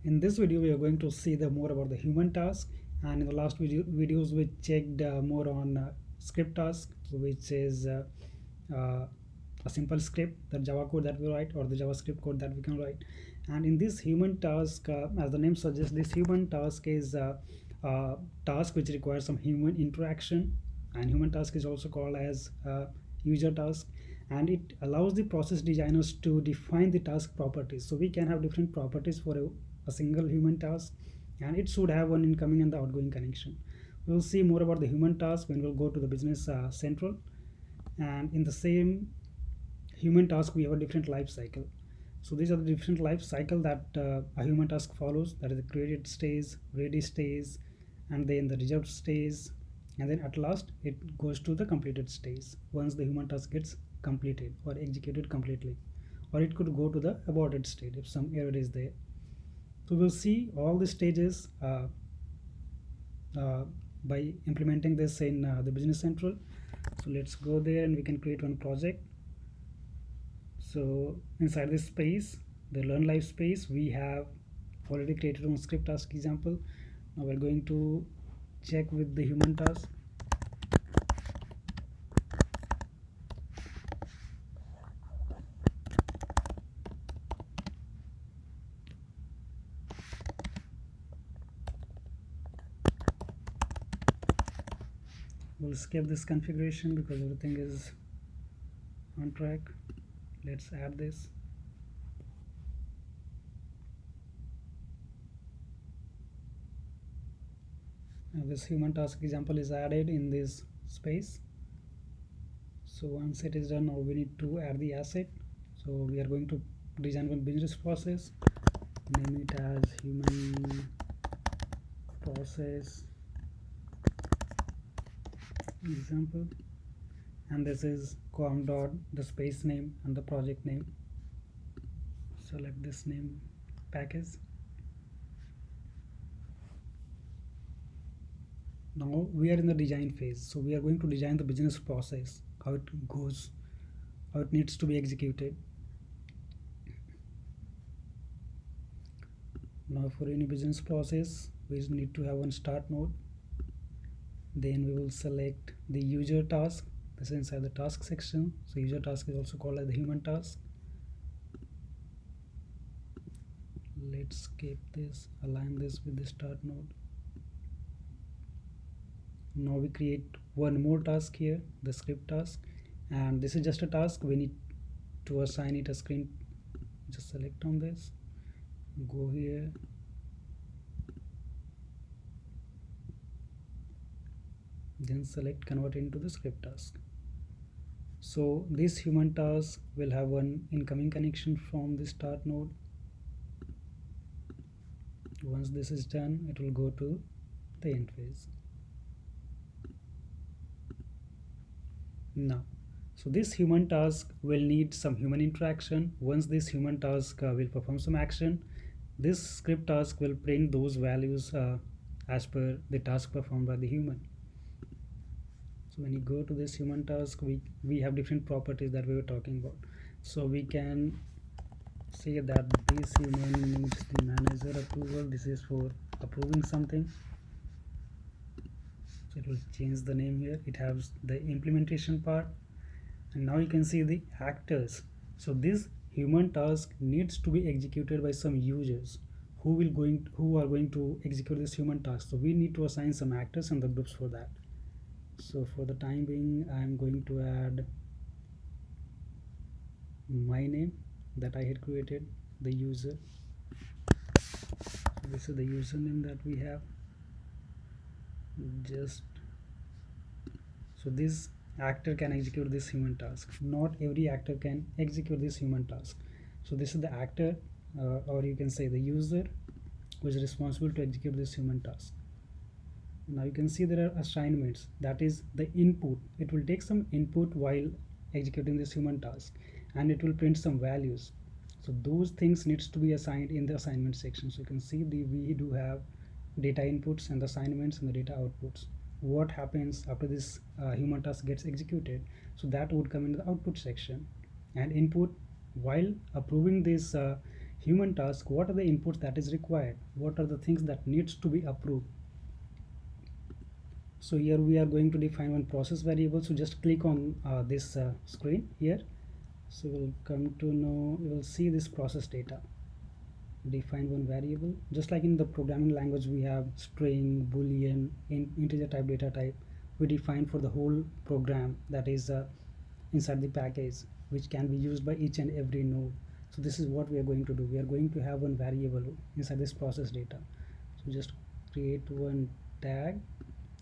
In this video, we are going to see the more about the human task, and in the last videos we checked more on script task, which is uh, a simple script, the Java code that we write or the JavaScript code that we can write. And in this human task, as the name suggests, this human task is a task which requires some human interaction, and human task is also called as user task, and it allows the process designers to define the task properties. So we can have different properties for a single human task, and it should have one incoming and the outgoing connection. We'll see more about the human task when we'll go to the business central. And in the same human task, we have a different life cycle. So these are the different life cycle that a human task follows. That is the created stage, ready stage, and then the result stage, and then at last it goes to the completed stage once the human task gets completed or executed completely, or it could go to the aborted state if some error is there. So we'll see all the stages uh, by implementing this in the business central. So let's go there and we can create one project. So inside this space, the learn live space, we have already created one script task example. Now we're going to check with the human task. We'll skip this configuration because everything is on track. Let's add this. Now this human task example is added in this space. So once it is done, now we need to add the asset. So we are going to design one business process, name it as human process example, and this is com dot the space name and the project name. Select this name package. Now we are in the design phase, so we are going to design the business process, how it goes, how it needs to be executed. Now for any business process, we need to have one start node. Then we will select the user task. This is inside the task section. So user task is also called as the human task. Let's skip this, align this with the start node. Now we create one more task here, the script task, and this is just a task. We need to assign it a screen. Just select on this, go here, then select convert into the script task. So this human task will have one incoming connection from the start node. Once this is done, it will go to the end phase. Now, so this human task will need some human interaction. Once this human task will perform some action, this script task will print those values as per the task performed by the human. So when you go to this human task, we have different properties that we were talking about. So we can say that this human needs the manager approval. This is for approving something. So it will change the name here. It has the implementation part, and now you can see the actors. So this human task needs to be executed by some users who are going to execute this human task. So we need to assign some actors and the groups for that. So for the time being, I'm going to add my name that I had created, the user. So this is the username that we have. Just so this actor can execute this human task. Not every actor can execute this human task. So this is the actor, or you can say the user, who is responsible to execute this human task. Now you can see there are assignments, that is the input. It will take some input while executing this human task, and it will print some values. So those things needs to be assigned in the assignment section. So you can see we do have data inputs and the assignments and the data outputs. What happens after this human task gets executed, so that would come in the output section. And input, while approving this human task, what are the inputs that is required, what are the things that needs to be approved. So here we are going to define one process variable. So just click on this screen here. So we'll come to know, you will see this process data. Define one variable, just like in the programming language we have string, boolean, integer type, data type. We define for the whole program that is inside the package, which can be used by each and every node. So this is what we are going to do. We are going to have one variable inside this process data. So just create one tag.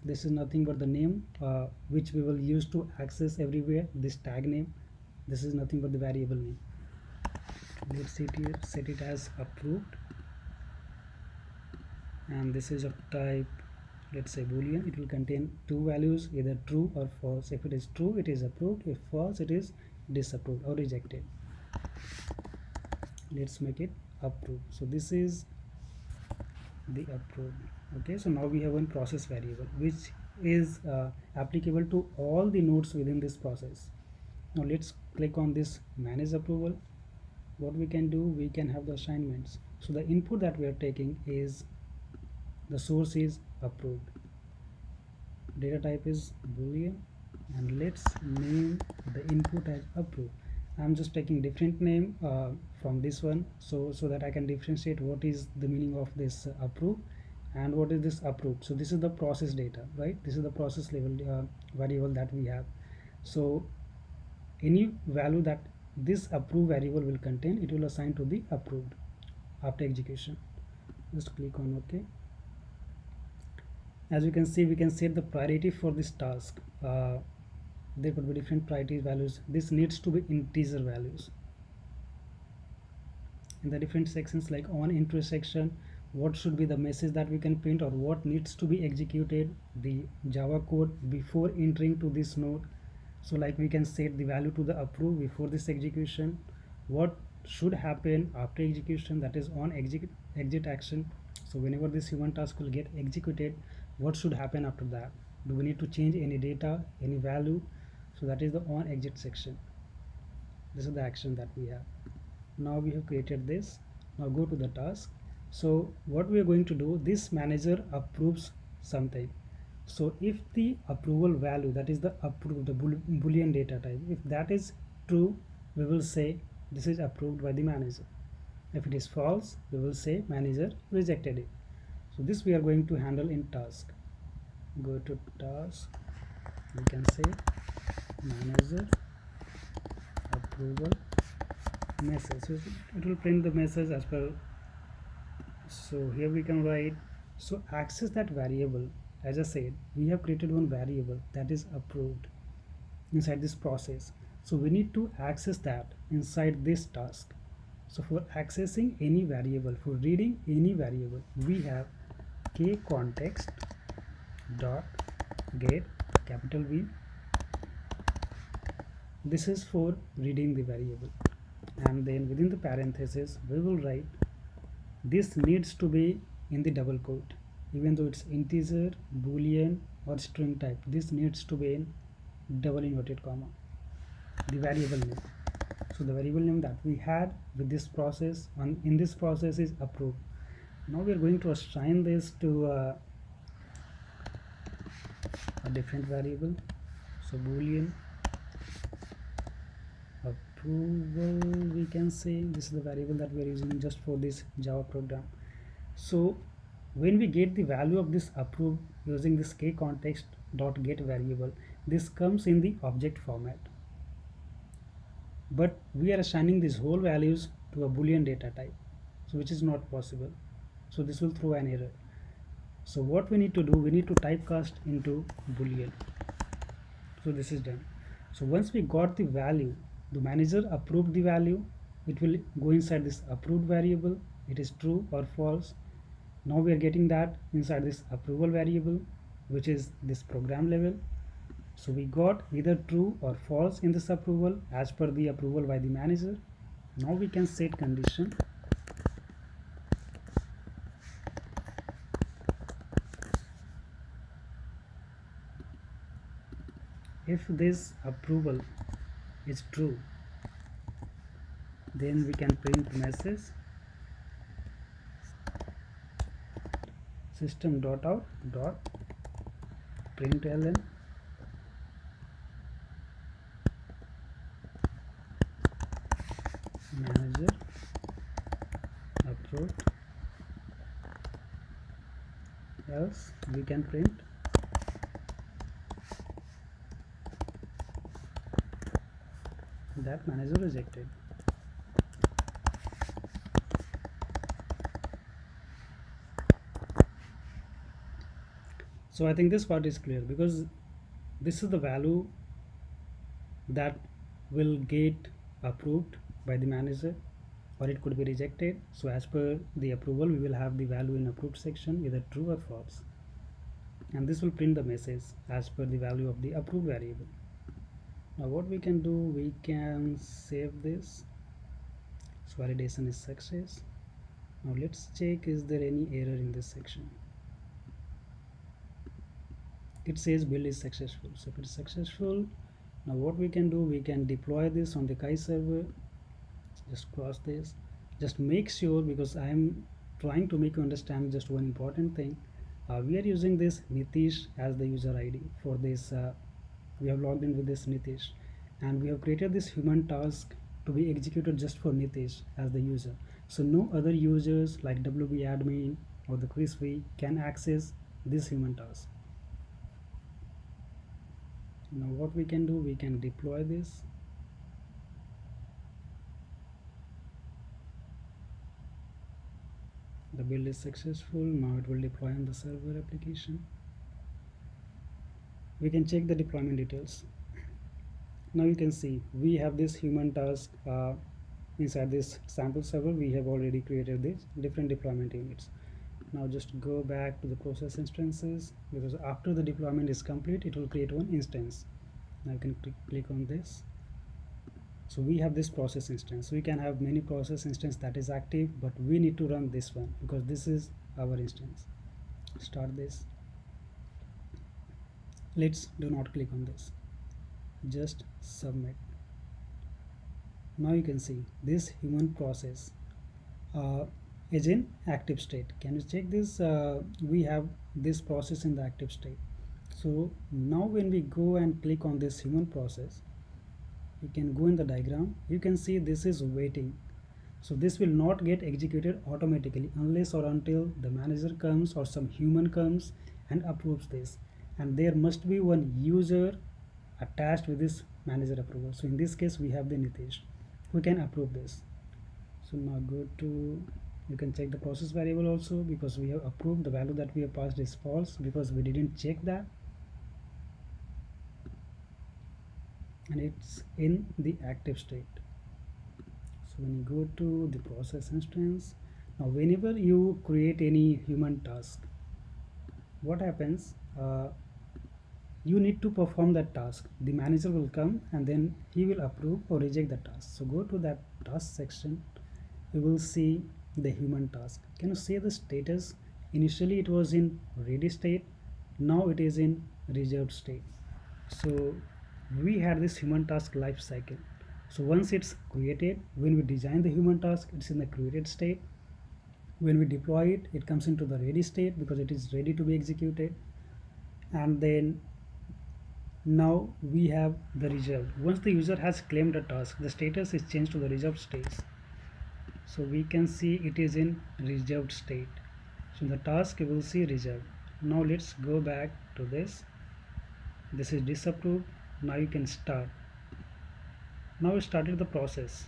This is nothing but the name which we will use to access everywhere, this tag name. This is nothing but the variable name. Let's set it as approved, and this is of type, let's say boolean. It will contain two values, either true or false. If it is true, it is approved. If false, it is disapproved or rejected. Let's make it approved. So this is the approved. Okay, so now we have one process variable which is applicable to all the nodes within this process. Now let's click on this manage approval. What we can do, we can have the assignments. So the input that we are taking is, the source is approved, data type is boolean, and let's name the input as approved. I'm just taking different name from this one, so that I can differentiate what is the meaning of this approved and what is this approved. So this is the process data, right? This is the process level variable that we have. So any value that this approved variable will contain, it will assign to the approved after execution. Just click on OK. As you can see, we can set the priority for this task. There could be different priority values. This needs to be integer values. In the different sections, like on intersection, what should be the message that we can print, or what needs to be executed, the Java code before entering to this node. So like we can set the value to the approve before this execution, what should happen after execution, that is on exit action. So whenever this human task will get executed, what should happen after that? Do we need to change any data, any value? So that is the on exit section. This is the action that we have. Now we have created this. Now go to the task. So what we are going to do, this manager approves something. So if the approval value, that is the approved, the boolean data type, if that is true, we will say this is approved by the manager. If it is false, we will say manager rejected it. So this we are going to handle in task. Go to task, we can say manager approval message. So it will print the message as well. So here we can write, so access that variable. As I said, we have created one variable that is approved inside this process. So we need to access that inside this task. So for accessing any variable, for reading any variable, we have kcontext dot get capital V. This is for reading the variable, and then within the parenthesis we will write, this needs to be in the double quote. Even though it's integer, boolean or string type, this needs to be in double inverted comma, the variable name. So the variable name that we had with this process in this process is approved. Now we are going to assign this to a different variable. So boolean approval, we can say this is the variable that we are using just for this Java program. So when we get the value of this approved using this kcontext.get variable, this comes in the object format, but we are assigning these whole values to a boolean data type, so which is not possible. So this will throw an error. So what we need to do, we need to typecast into boolean. So this is done. So once we got the value, the manager approved the value, it will go inside this approved variable. It is true or false. Now we are getting that inside this approval variable, which is this program level. So we got either true or false in this approval as per the approval by the manager. Now we can set condition. If this approval is true, then we can print message system dot out dot println manager approved, else we can print that manager rejected. So I think this part is clear, because this is the value that will get approved by the manager, or it could be rejected. So as per the approval, we will have the value in approved section, either true or false, and this will print the message as per the value of the approved variable. Now what we can do, we can save this. So validation is success. Now let's check, is there any error in this section? It says build is successful. So if it's successful, now what we can do, we can deploy this on the Kai server. Just cross this, just make sure, because I am trying to make you understand just one important thing. We are using this Nitish as the user ID for this. We have logged in with this Nitish, and we have created this human task to be executed just for Nitish as the user. So no other users like WB admin or the Chris V can access this human task. Now what we can do, we can deploy this. The build is successful. Now it will deploy on the server application. We can check the deployment details. Now you can see we have this human task inside this sample server. We have already created these different deployment units. Now just go back to the process instances, because after the deployment is complete, it will create one instance. Now you can click on this. So we have this process instance. We can have many process instance that is active, but we need to run this one because this is our instance. Start this. Let's do not click on this, just submit. Now you can see this human process is in active state. Can you check this? We have this process in the active state. So now when we go and click on this human process, you can go in the diagram, you can see this is waiting. So this will not get executed automatically unless or until the manager comes or some human comes and approves this, and there must be one user attached with this manager approval. So in this case we have the Nitish, we can approve this. So now go to, you can check the process variable also, because we have approved. The value that we have passed is false because we didn't check that, and it's in the active state. So when you go to the process instance, now whenever you create any human task, what happens, you need to perform that task. The manager will come and then he will approve or reject the task. So go to that task section, you will see the human task. Can you see the status? Initially it was in ready state, now it is in reserved state. So we had this human task life cycle. So once it's created, when we design the human task, it's in the created state. When we deploy it, it comes into the ready state because it is ready to be executed. And then now we have the reserved. Once the user has claimed a task, the status is changed to the reserved state. So we can see it is in reserved state. So in the task you will see reserved. Now let's go back to this. This is disapproved. Now you can start. Now we started the process.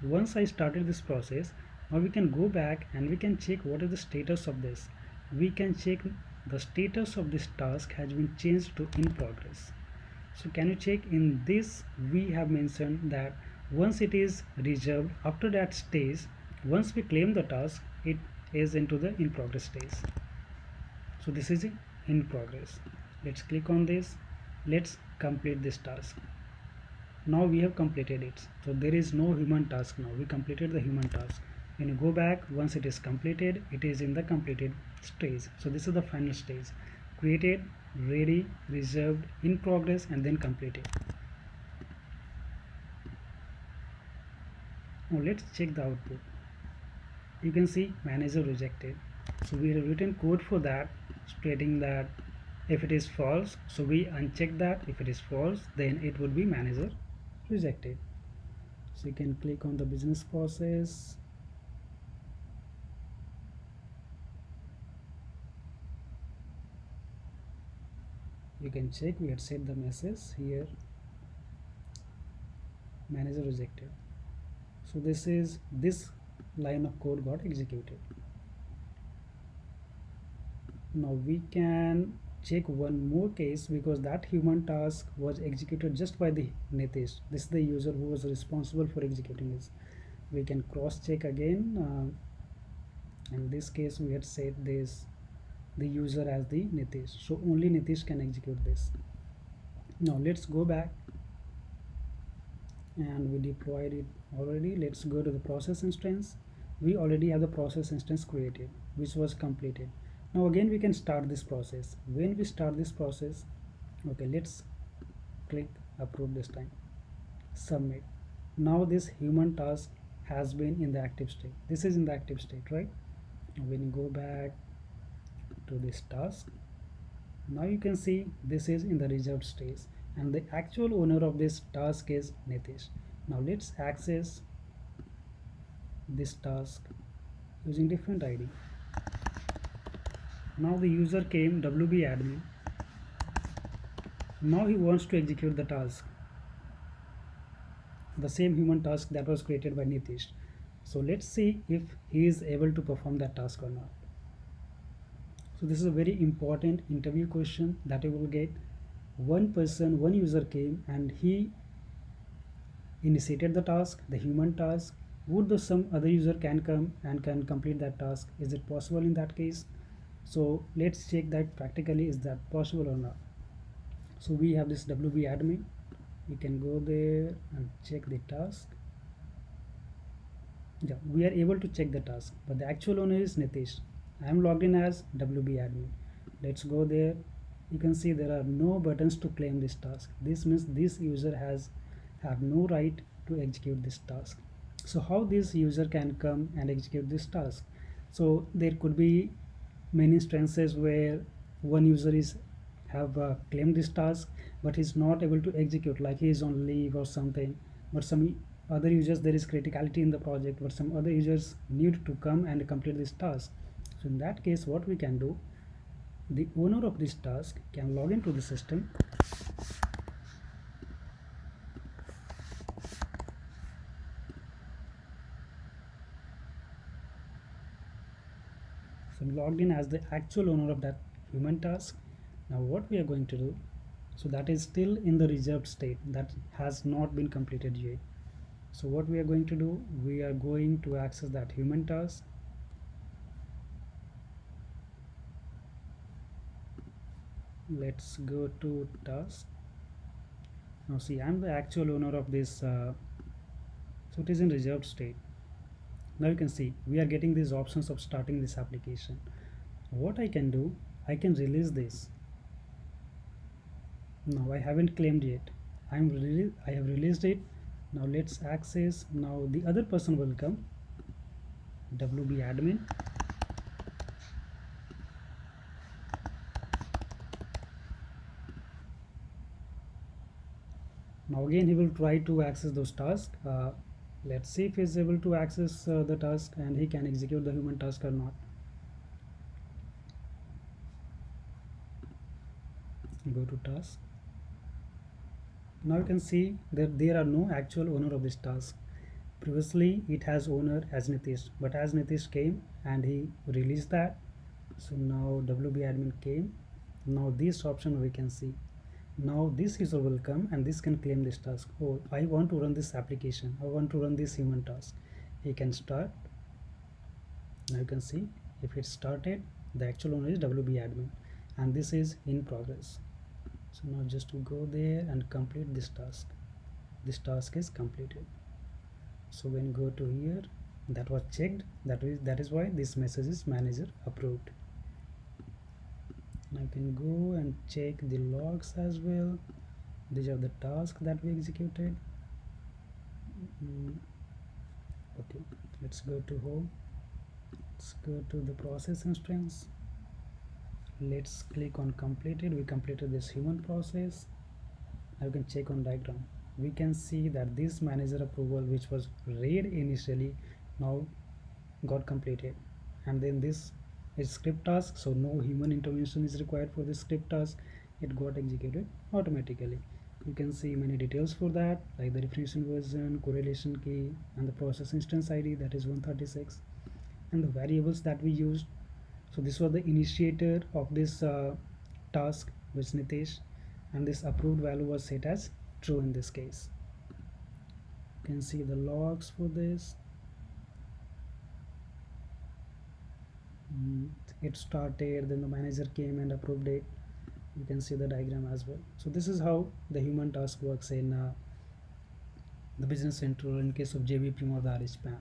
Once I started this process, now we can go back and we can check what is the status of this. We can check the status of this task has been changed to in progress. So can you check, in this we have mentioned that once it is reserved, after that stage, once we claim the task, it is into the in progress stage. So this is in progress. Let's click on this. Let's complete this task. Now we have completed it. So there is no human task now. We completed the human task. When you go back, once it is completed, it is in the completed stage. So this is the final stage: created, ready, reserved, in progress, and then completed. Now let's check the output. You can see manager rejected. So we have written code for that, stating that if it is false, so we uncheck that. If it is false, then it would be manager rejected. So you can click on the business process. You can check, we had set the message here, manager rejected. So this line of code got executed. Now we can check one more case, because that human task was executed just by the Nitish. This is the user who was responsible for executing this. We can cross check again. In this case we had set this the user as the Nitish, so only Nitish can execute this. Now let's go back, and we deployed it already. Let's go to the process instance. We already have the process instance created, which was completed. Now again we can start this process. When we start this process, okay, let's click approve this time, submit. Now this human task has been in the active state. This is in the active state, right? When you go back to this task, now you can see this is in the reserved stage, and the actual owner of this task is Nitish. Now let's access this task using different ID. Now the user came WB admin. Now he wants to execute the task, the same human task that was created by Nitish. So let's see if he is able to perform that task or not. So this is a very important interview question that you will get. One person, one user came and he initiated the task, the human task. Would the some other user can come and can complete that task? Is it possible in that case? So let's check that practically, is that possible or not. So we have this WB admin. You can go there and check the task. Yeah, we are able to check the task, but the actual owner is Nitish. I am logged in as WB admin. Let's go there. You can see there are no buttons to claim this task. This means this user have no right to execute this task. So how this user can come and execute this task? So there could be many instances where one user is have claimed this task but is not able to execute, like he is on leave or something. But some other users, there is criticality in the project, but some other users need to come and complete this task. So in that case, what we can do, the owner of this task can log into the system. So I'm logged in as the actual owner of that human task. Now what we are going to do, so that is still in the reserved state, that has not been completed yet. So what we are going to do, we are going to access that human task. Let's go to task. Now see, I'm the actual owner of this, so it is in reserved state. Now you can see we are getting these options of starting this application. What I can do, I can release this. Now I haven't claimed yet. I have released it. Now let's access. Now the other person will come, WB admin. Now again he will try to access those tasks. Let's see if he is able to access the task and he can execute the human task or not. Go to task. Now you can see that there are no actual owner of this task. Previously it has owner as Nitish, but as Nitish came and he released that, so now WB admin came. Now this option we can see. Now this user will come and this can claim this task. Oh, I want to run this application, I want to run this human task. He can start. Now you can see if it started, the actual owner is WB admin and this is in progress. So now just to go there and complete this task. This task is completed. So when you go to here, that was checked, that is why this message is manager approved. Now you can go and check the logs as well. These are the tasks that we executed. Okay, let's go to home. Let's go to the process instance. Let's click on completed. We completed this human process. Now you can check on diagram. We can see that this manager approval, which was red initially, now got completed. And then this is script task, so no human intervention is required for this script task. It got executed automatically. You can see many details for that, like the definition version, correlation key, and the process instance ID, that is 136, and the variables that we used. So this was the initiator of this task, which Nitesh, and this approved value was set as true in this case. You can see the logs for this. It started, then the manager came and approved it. You can see the diagram as well. So this is how the human task works in the Business Central in case of JV Primavera spam.